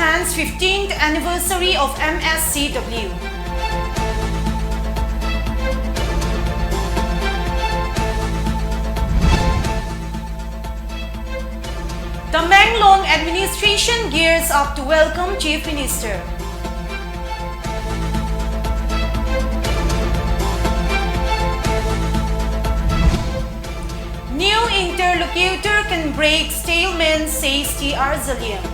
stands 15th anniversary of MSCW. Tamenglong administration gears up to welcome Chief Minister. New interlocutor can break stalemate, says TR Zalian.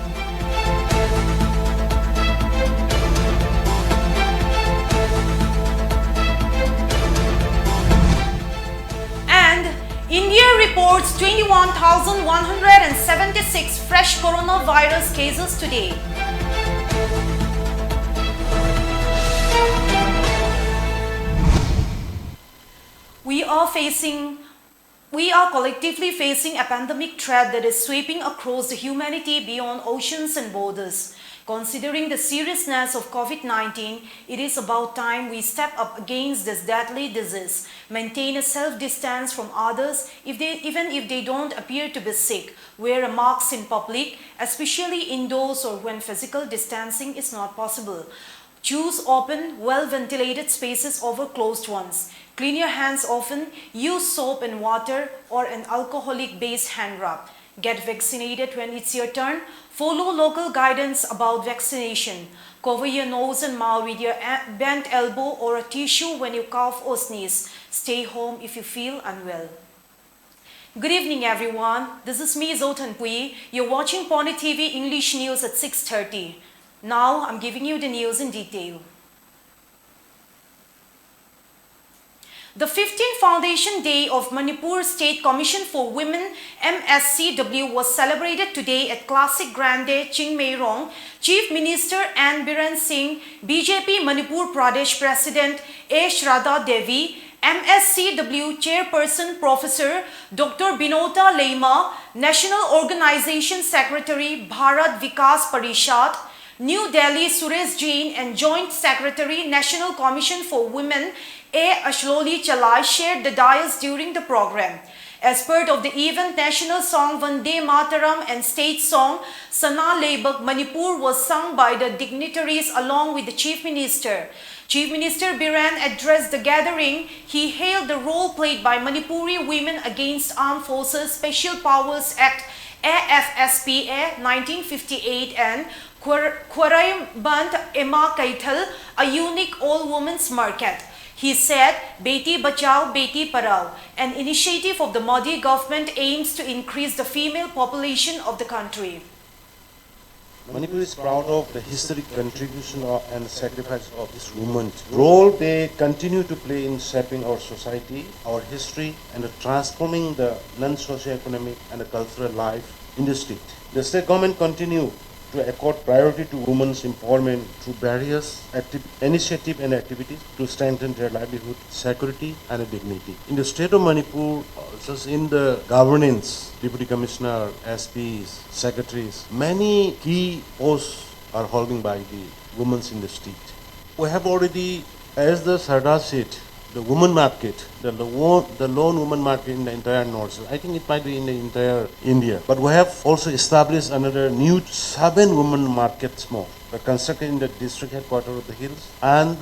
And India reports 21,176 fresh coronavirus cases today. We are collectively facing a pandemic threat that is sweeping across the humanity beyond oceans and borders. Considering the seriousness of COVID-19, it is about time we step up against this deadly disease, maintain a self-distance from others even if they don't appear to be sick, wear a mask in public, especially indoors or when physical distancing is not possible. Choose open, well-ventilated spaces over closed ones. Clean your hands often, use soap and water or an alcoholic-based hand rub. Get vaccinated when it's your turn. Follow local guidance about vaccination. Cover your nose and mouth with your bent elbow or a tissue when you cough or sneeze. Stay home if you feel unwell. Good evening everyone, this is me ZOTHANPUII. You're watching PONYTV English News at 6:30. Now I'm giving you the news in detail. The 15th Foundation Day of Manipur State Commission for Women MSCW was celebrated today at Classic Grande Chingmeirong. Chief Minister N. Biren Singh, BJP Manipur Pradesh President A. Shraddha Devi, MSCW Chairperson Professor Dr. Binota Leima, National Organization Secretary Bharat Vikas Parishad, New Delhi Suresh Jain and Joint Secretary National Commission for Women A. Ashloli Chalai shared the dais during the program. As part of the event, national song Vande Mataram and state song Sana Lebak Manipur was sung by the dignitaries along with the Chief Minister. Chief Minister Biren addressed the gathering. He hailed the role played by Manipuri women against Armed Forces Special Powers Act AFSPA 1958 and Kwarai Band Ema Kaithal, a unique all-women's market. He said, Beti Bachao, Beti Parao, an initiative of the Modi government aims to increase the female population of the country. Manipur is proud of the historic contribution and sacrifice of these women. Role they continue to play in shaping our society, our history, and transforming the non-socio-economic and cultural life in the state. The state government continue to accord priority to women's empowerment through various initiatives and activities to strengthen their livelihood, security and dignity. In the state of Manipur, just in the governance, Deputy Commissioner, SPs, Secretaries, many key posts are holding by the women in the state. We have already, as the Sardar said, the woman market, the lone woman market in the entire north. I think it might be in the entire India. But we have also established another new 7 women markets more. We're constructed in the district headquarters of the hills. And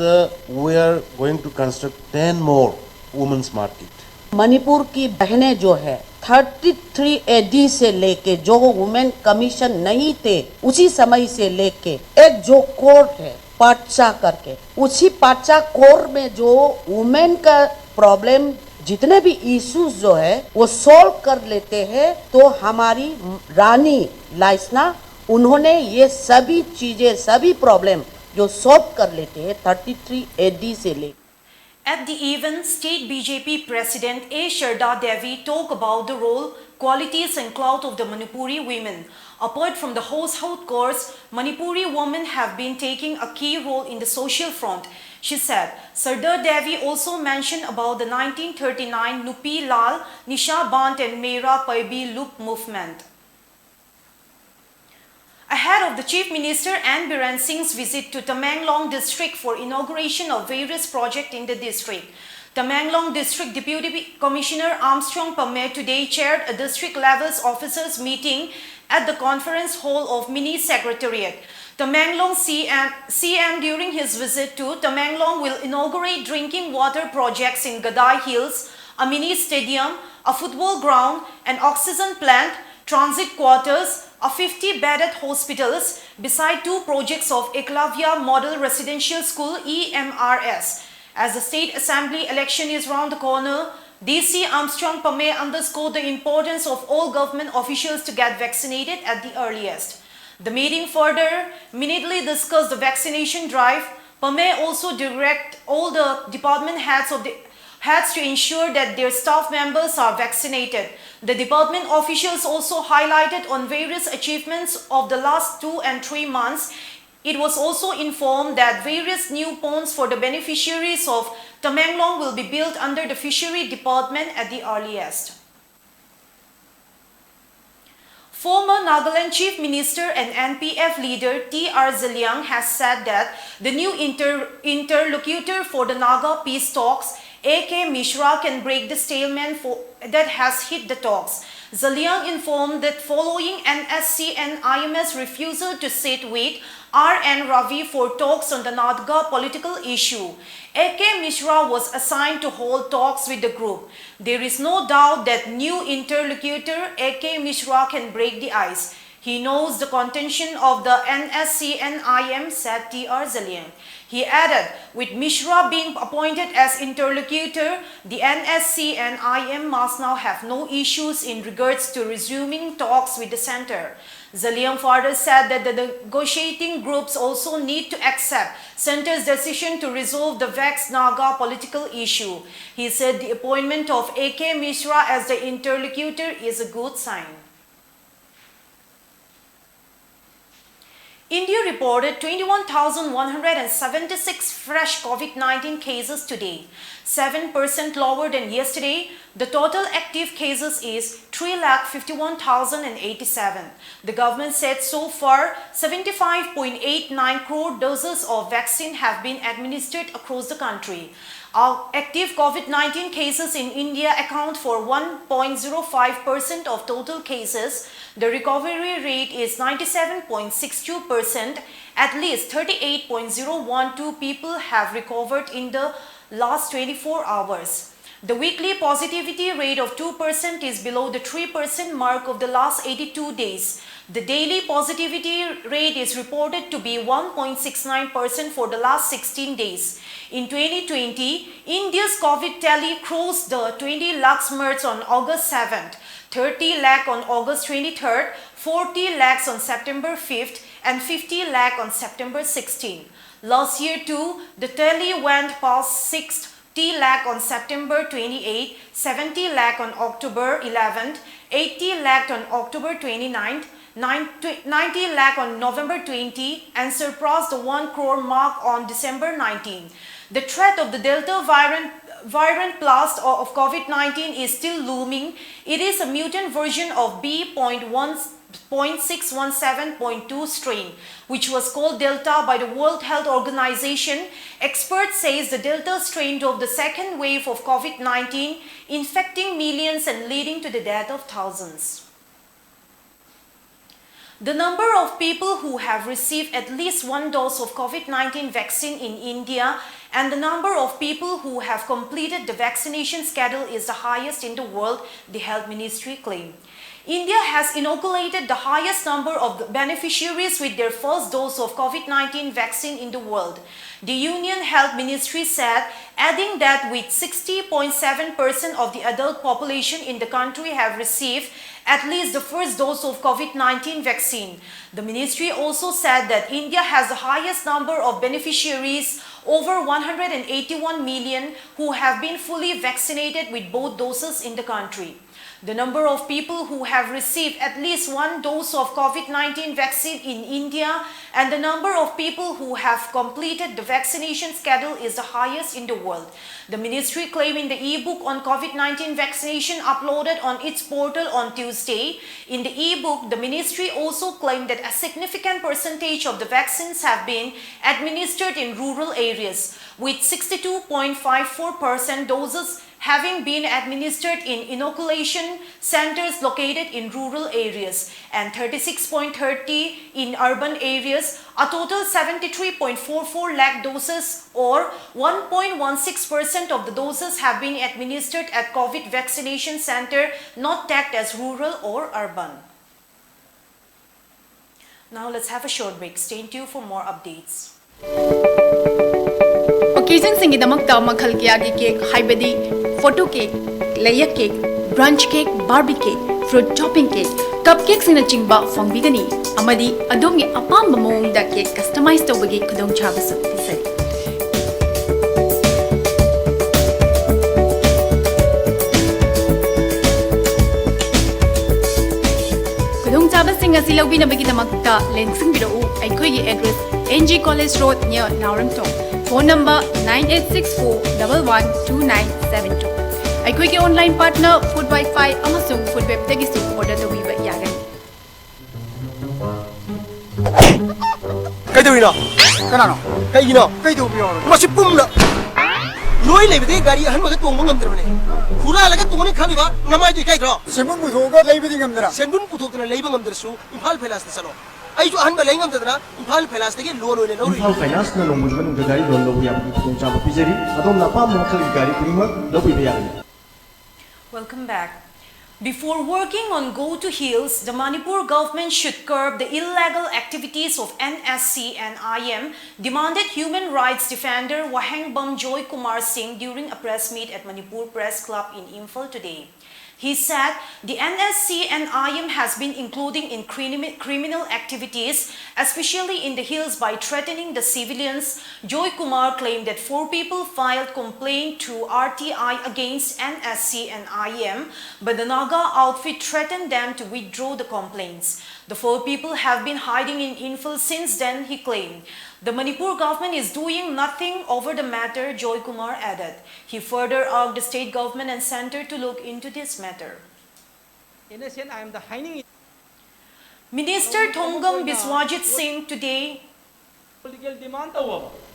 we are going to construct 10 more women's market. Manipur की बहनें जो है 33 AD से लेके जो women commission नहीं थे उसी समय से लेके एक जो कोर्ट है पाचा करके उसी पाचा कोर्ट में जो वुमेन का प्रॉब्लम जितने भी इश्यूज जो है वो सॉल्व कर लेते हैं तो हमारी रानी लाइसना उन्होंने ये सभी चीजें सभी प्रॉब्लम जो सॉल्व कर लेते हैं 33 AD से लेके. At the event, State BJP President A. Shraddha Devi talked about the role, qualities and clout of the Manipuri women. Apart from the household chores, Manipuri women have been taking a key role in the social front. She said, Sardar Devi also mentioned about the 1939 Nupi Lal, Nisha Bant and Mera Paibi Loop movement. Ahead of the Chief Minister N. Biren Singh's visit to Tamenglong district for inauguration of various projects in the district, Tamenglong District Deputy Commissioner Armstrong Pame today chaired a district levels officers meeting at the conference hall of Mini Secretariat. Tamenglong CM during his visit to Tamenglong will inaugurate drinking water projects in Gadai Hills, a mini stadium, a football ground, an oxygen plant, transit quarters, a 50-bedded hospitals, beside 2 projects of Eklavya Model Residential School EMRS. As the State Assembly election is round the corner, DC Armstrong Pame underscored the importance of all government officials to get vaccinated at the earliest. The meeting further minutely discussed the vaccination drive. Pame also directed all the department heads to ensure that their staff members are vaccinated. The department officials also highlighted on various achievements of the last 2 and 3 months. It was also informed that various new ponds for the beneficiaries of Tamenglong will be built under the Fishery Department at the earliest. Former Nagaland Chief Minister and NPF leader T.R. Zaliang has said that the new interlocutor for the Naga peace talks, A.K. Mishra, can break the stalemate that has hit the talks. Zaliang informed that following NSC and IMS refusal to sit with R.N. Ravi for talks on the Naga political issue, A.K. Mishra was assigned to hold talks with the group. There is no doubt that new interlocutor A.K. Mishra can break the ice. He knows the contention of the NSC and IM, said T.R. Zaliang. He added, with Mishra being appointed as interlocutor, the NSC and IM must now have no issues in regards to resuming talks with the center. Zaliang further said that the negotiating groups also need to accept center's decision to resolve the vexed Naga political issue. He said the appointment of A.K. Mishra as the interlocutor is a good sign. India reported 21,176 fresh COVID-19 cases today, 7% lower than yesterday. The total active cases is 3,51,087. The government said so far 75.89 crore doses of vaccine have been administered across the country. Our active COVID-19 cases in India account for 1.05% of total cases. The recovery rate is 97.62%. At least 38.012 people have recovered in the last 24 hours. The weekly positivity rate of 2% is below the 3% mark of the last 82 days. The daily positivity rate is reported to be 1.69% for the last 16 days. In 2020, India's COVID tally crossed the 20 lakhs mark on August 7th, 30 lakh on August 23rd, 40 lakhs on September 5th, and 50 lakh on September 16th. Last year too, the tally went past 60 lakh on September 28th, 70 lakh on October 11th, 80 lakh on October 29th, 90 lakh on November 20, and surpassed the 1 crore mark on December 19. The threat of the Delta variant blast of COVID-19 is still looming. It is a mutant version of B.1.617.2 strain, which was called Delta by the World Health Organization. Experts say the Delta strain drove the second wave of COVID-19, infecting millions and leading to the death of thousands. The number of people who have received at least 1 dose of COVID-19 vaccine in India and the number of people who have completed the vaccination schedule is the highest in the world, the Health Ministry claimed. India has inoculated the highest number of beneficiaries with their first dose of COVID-19 vaccine in the world. The Union Health Ministry said, adding that with 60.7% of the adult population in the country have received at least the first dose of COVID-19 vaccine. The ministry also said that India has the highest number of beneficiaries, over 181 million, who have been fully vaccinated with both doses in the country. The number of people who have received at least 1 dose of COVID-19 vaccine in India and the number of people who have completed the vaccination schedule is the highest in the world. The ministry claimed in the e-book on COVID-19 vaccination uploaded on its portal on Tuesday. In the e-book, the ministry also claimed that a significant percentage of the vaccines have been administered in rural areas, with 62.54% doses having been administered in inoculation centers located in rural areas and 36.30 in urban areas. A total 73.44 lakh doses or 1.16% of the doses have been administered at COVID vaccination center not tagged as rural or urban. Now let's have a short break. Stay tuned for more updates. Occasion singidamagta makhal kayagi cake haibadi photo cake, layer cake, brunch cake, barbie cake, fruit topping cake, cupcakes in a chingba fangbigani amadi adomgi apamba mawongda cake customized tawbagi khudongchaba su pisari. Khudongchaba asi lawbinabagidamagta lengsingbiru aikhoigi address NG College Road near Nauramtong. Phone number 9864112972. Aikhoigi online partner Food Wi-Fi amasung Food Web dagisu order tawiba yagani. Kaidawina? Kanano? Kaigino? Kaidawiyo? Masipumna. Noi lebede gari ahan maga tongmo ngamdrabane. Pura laga tongone khamiba namai du kaikro. Senbun putoga leibedi ngamdara. Senbun putokna leiba ngamdrasu Imphal Phelas salo. Ai jo ahan ba lei ngamdadana Imphal Phelas tagi loan oine lori. Imphal Finance na longmujban ung gari loan lobu yam tongchaba pijari adom na pam makhal gari kunima lobu yagani. Welcome back. Before working on Go to Hills, the Manipur government should curb the illegal activities of NSC and IM, demanded human rights defender Wahengbam Joy Kumar Singh during a press meet at Manipur Press Club in Imphal today. He said the NSC and IM has been including in criminal activities, especially in the hills, by threatening the civilians. Joy Kumar claimed that 4 people filed complaint to RTI against NSC and IM, but the Naga outfit threatened them to withdraw the complaints. The 4 people have been hiding in Imphal since then, he claimed. The Manipur government is doing nothing over the matter, Joy Kumar added. He further urged the state government and center to look into this matter. Minister Thongam Biswajit Singh today political demand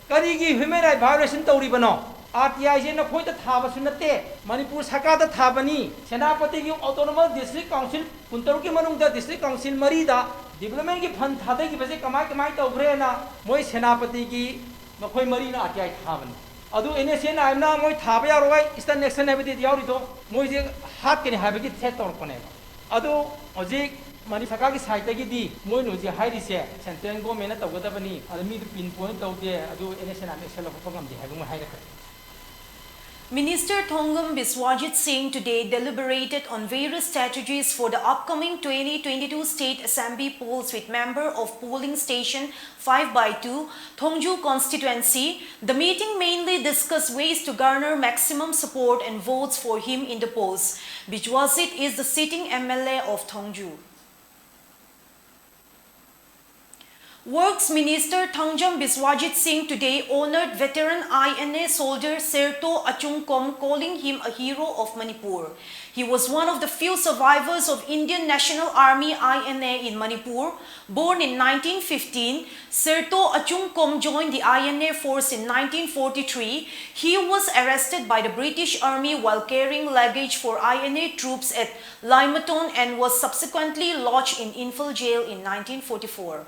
karigi human rights violation tawribano RTI je na khoi ta thaba sunate Manipur Sarkar da thabani Senapati gi autonomous district council puntaru ki manung da district council mari da development ki fund thada ki base kamai tawre na moi Senapati gi makhoi mari na RTI thabani adu NSN aimna moi thaba ya roi eastern nation habiti yauri to moi je hat kene habiti set tor kone adu oji Mani Sarkar ki side gi di moi no je hairi se central government na tawgadabani adu mi pinpoint tawde adu NSN am excel of program di habu mo haira. Minister Thongam Biswajit Singh today deliberated on various strategies for the upcoming 2022 State Assembly polls with member of polling station 5/2 Thongju constituency. The meeting mainly discussed ways to garner maximum support and votes for him in the polls. Biswajit is the sitting MLA of Thongju. Works Minister Thangjam Biswajit Singh today honored veteran INA soldier Serto Achungkom, calling him a hero of Manipur. He was one of the few survivors of Indian National Army INA in Manipur. Born in 1915, Serto Achungkom joined the INA force in 1943. He was arrested by the British Army while carrying luggage for INA troops at Limaton and was subsequently lodged in Imphal jail in 1944.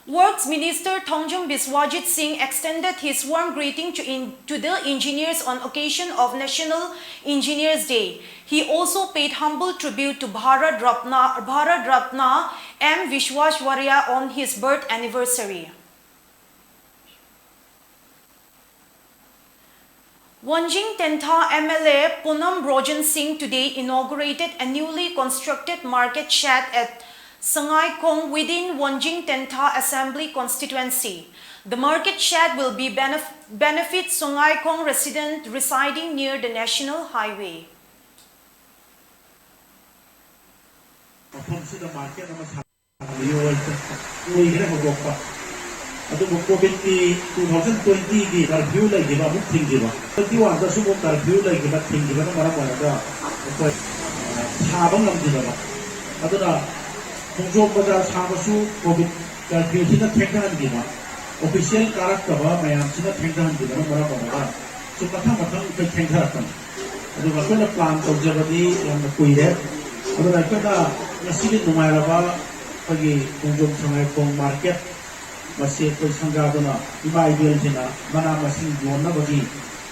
Works Minister Thangjam Biswajit Singh extended his warm greeting to the engineers on occasion of National Engineers Day. He also paid humble tribute to Bharat Ratna M. Vishwashwarya on his birth anniversary. Wanjing Tentha MLA Poonam Brojan Singh today inaugurated a newly constructed market shed at Sangai Kong within Wanjing Tentha Assembly constituency. The market shed will be benefit Sangai Kong residents residing near the national highway. Thongju Bazar Samasu COVID curfew hina thenghan dina official karak kaba mayam sina thenghan dina mara mara ꯁꯨꯝ ꯃꯊꯪ ꯑꯩꯈꯣꯏ ꯊꯦꯡꯊꯔꯛꯄꯅꯤ ꯑꯗꯨꯒ ꯑꯩꯈꯣꯏꯅ plan ꯇꯧꯖꯕꯗꯤ ꯌꯥꯝꯅ ꯀꯨꯏꯔꯦ ꯑꯗꯨꯅ ꯑꯩꯈꯣꯏꯅ ꯉꯁꯤꯒꯤ ꯅꯨꯡꯉꯥꯏꯔꯕ ꯑꯩꯈꯣꯏꯒꯤ ꯈꯣꯡꯖꯣꯝ ꯁꯉꯥꯏꯈꯣꯡ ꯃꯥꯔꯀꯦꯠ ꯃꯁꯤ ꯑꯩꯈꯣꯏ ꯁꯪꯒꯥꯗꯨꯅ ꯏꯃꯥ ꯏꯕꯦꯜꯁꯤꯡꯅ ꯃꯅꯥ ꯃꯁꯤꯡ ꯌꯣꯟꯅꯕꯒꯤ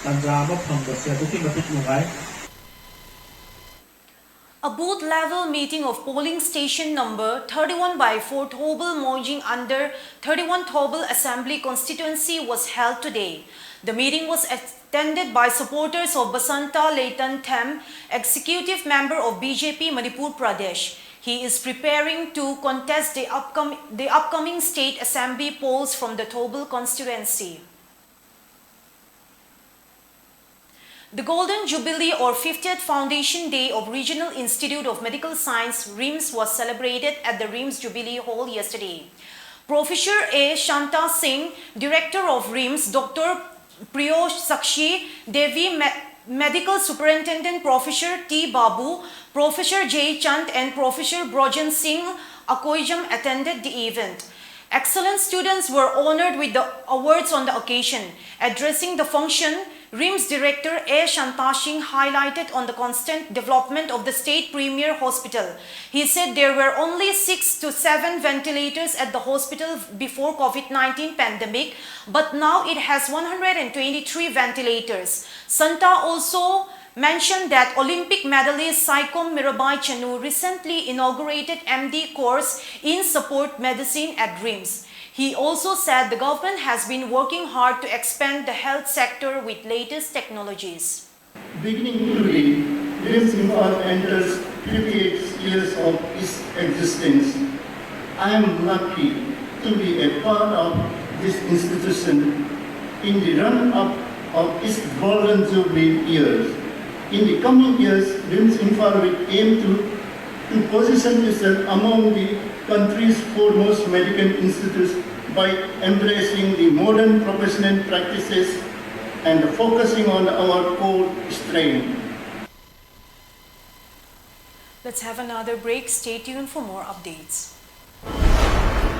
ꯇꯥꯟꯖꯥ ꯑꯃ ꯐꯪꯕꯁꯦ ꯑꯗꯨꯛꯀꯤ ꯃꯇꯤꯛ ꯅꯨꯡꯉꯥꯏ. A booth-level meeting of polling station number 31 by 4 Thobal Monjing under 31 Thobal Assembly constituency was held today. The meeting was attended by supporters of Basanta Leighton Them, executive member of BJP Manipur Pradesh. He is preparing to contest the upcoming state assembly polls from the Thobal constituency. The Golden Jubilee or 50th Foundation Day of Regional Institute of Medical Science RIMS was celebrated at the RIMS Jubilee Hall yesterday. Professor A. Shanta Singh, Director of RIMS, Dr. Priyosh Sakshi Devi, Medical Superintendent Professor T. Babu, Professor J. Chand and Professor Brojan Singh Akoijam attended the event. Excellent students were honored with the awards on the occasion. Addressing the function, RIMS Director A. Shanta Singh highlighted on the constant development of the state premier hospital. He said there were only 6 to 7 ventilators at the hospital before COVID-19 pandemic, but now it has 123 ventilators. Santa also mentioned that Olympic medalist Saikom Mirabai Chanu recently inaugurated MD course in support medicine at RIMS. He also said the government has been working hard to expand the health sector with latest technologies. Beginning today, RIMS Imphal enters 58 years of its existence. I am lucky to be a part of this institution in the run-up of its Golden Jubilee years. In the coming years, RIMS Imphal will aim to position itself among the country's foremost medical institutes by embracing the modern professional practices and focusing on our core strength. Let's have another break. Stay tuned for more updates.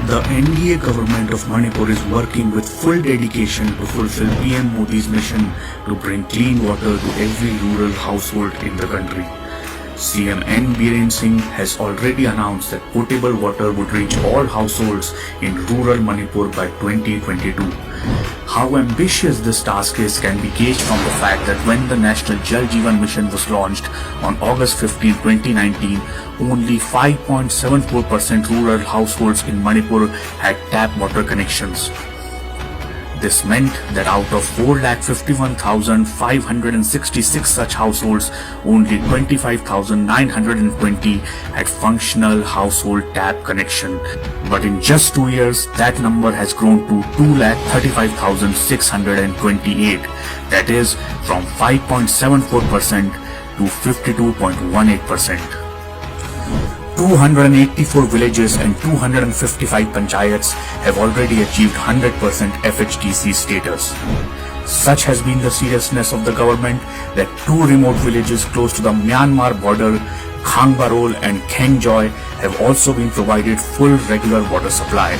The NDA government of Manipur is working with full dedication to fulfill PM Modi's mission to bring clean water to every rural household in the country. CM N. Biren Singh has already announced that potable water would reach all households in rural Manipur by 2022. How ambitious this task is can be gauged from the fact that when the National Jal Jeevan Mission was launched on August 15, 2019, only 5.74% rural households in Manipur had tap water connections. This meant that out of 4,51,566 such households, only 25,920 had functional household tap connection. But in just 2 years, that number has grown to 2,35,628. That is from 5.74% to 52.18%. 284 villages and 255 panchayats have already achieved 100% FHTC status. Such has been the seriousness of the government that 2 remote villages close to the Myanmar border, Khangbarol and Khengjoy, have also been provided full regular water supply.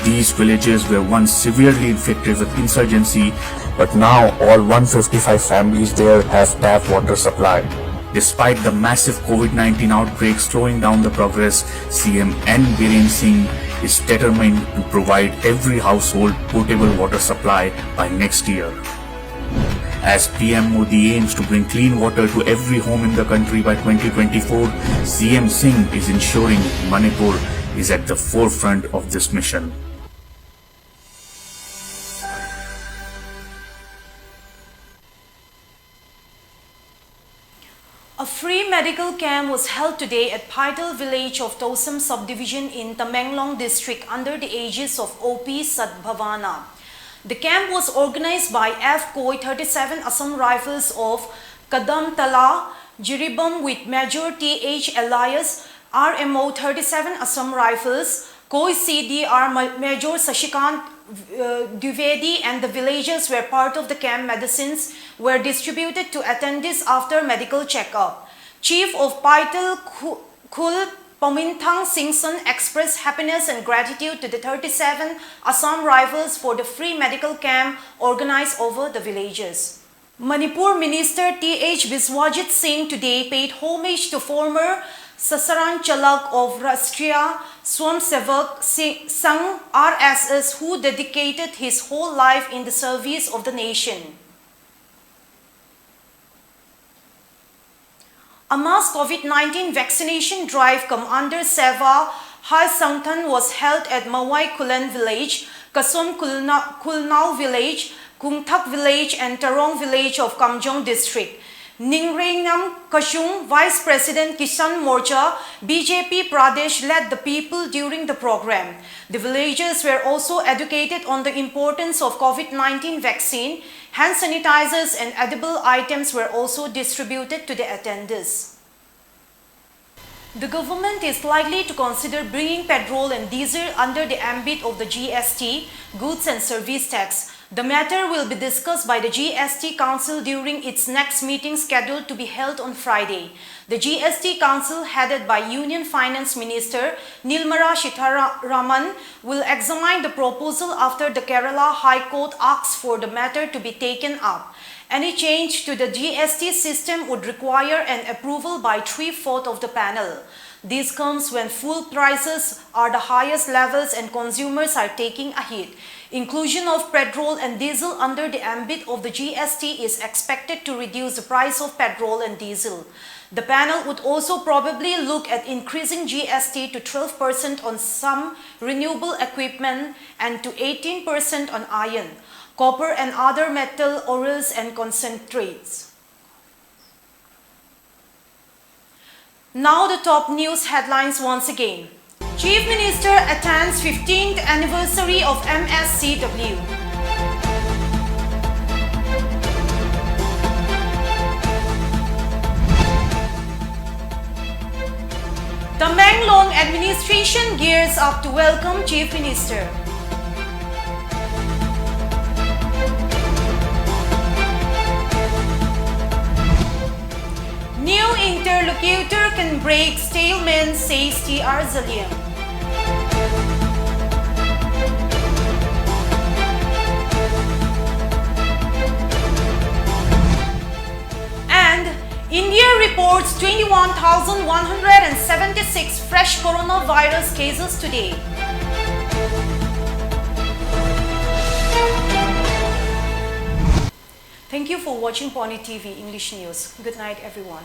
These villages were once severely infected with insurgency, but now all 155 families there have tap water supply. Despite the massive COVID-19 outbreak slowing down the progress, CM N. Biren Singh is determined to provide every household potable water supply by next year. As PM Modi aims to bring clean water to every home in the country by 2024, CM Singh is ensuring Manipur is at the forefront of this mission. A free medical camp was held today at Paital village of Tosam subdivision in Tamenglong district under the aegis of OP Sadbhavana. The camp was organized by F-Koi 37 Assam Rifles of Kadamtala, Jiribam with Major T.H. Elias, RMO 37 Assam Rifles, Koi CDR Major Sashikant Dwivedi, and the villagers were part of the camp. Medicines were distributed to attendees after medical checkup. Chief of Paital Kul Pominthang Singson expressed happiness and gratitude to the 37 Assam Rifles for the free medical camp organized over the villages. Manipur Minister T.H. Biswajit Singh today paid homage to former Sasaran Chalak of Rashtriya Swamsevak Sangh RSS, who dedicated his whole life in the service of the nation. A mass COVID-19 vaccination drive come under Seva Har Sangthan was held at Mawai Kulan village, Kasum Kulnau village, Kungthak village and Tarong village of Kamjong district. Ningrenam Kashung, Vice President Kisan Morcha, BJP Pradesh led the people during the program. The villagers were also educated on the importance of COVID-19 vaccine. Hand sanitizers and edible items were also distributed to the attenders. The government is likely to consider bringing petrol and diesel under the ambit of the GST, Goods and Service Tax. The matter will be discussed by the GST Council during its next meeting scheduled to be held on Friday. The GST Council, headed by Union Finance Minister Nilmara Sitharaman, will examine the proposal after the Kerala High Court asks for the matter to be taken up. Any change to the GST system would require an approval by 3/4 of the panel. This comes when fuel prices are the highest levels and consumers are taking a hit. Inclusion of petrol and diesel under the ambit of the GST is expected to reduce the price of petrol and diesel. The panel would also probably look at increasing GST to 12% on some renewable equipment and to 18% on iron, copper and other metal ores and concentrates. Now the top news headlines once again. Chief Minister attends 15th anniversary of MSCW. Tamenglong administration gears up to welcome Chief Minister. New interlocutor can break stalemate, says T.R. Zalian. And India reports 21,176 fresh coronavirus cases today. Thank you for watching PONYTV English News. Good night, everyone.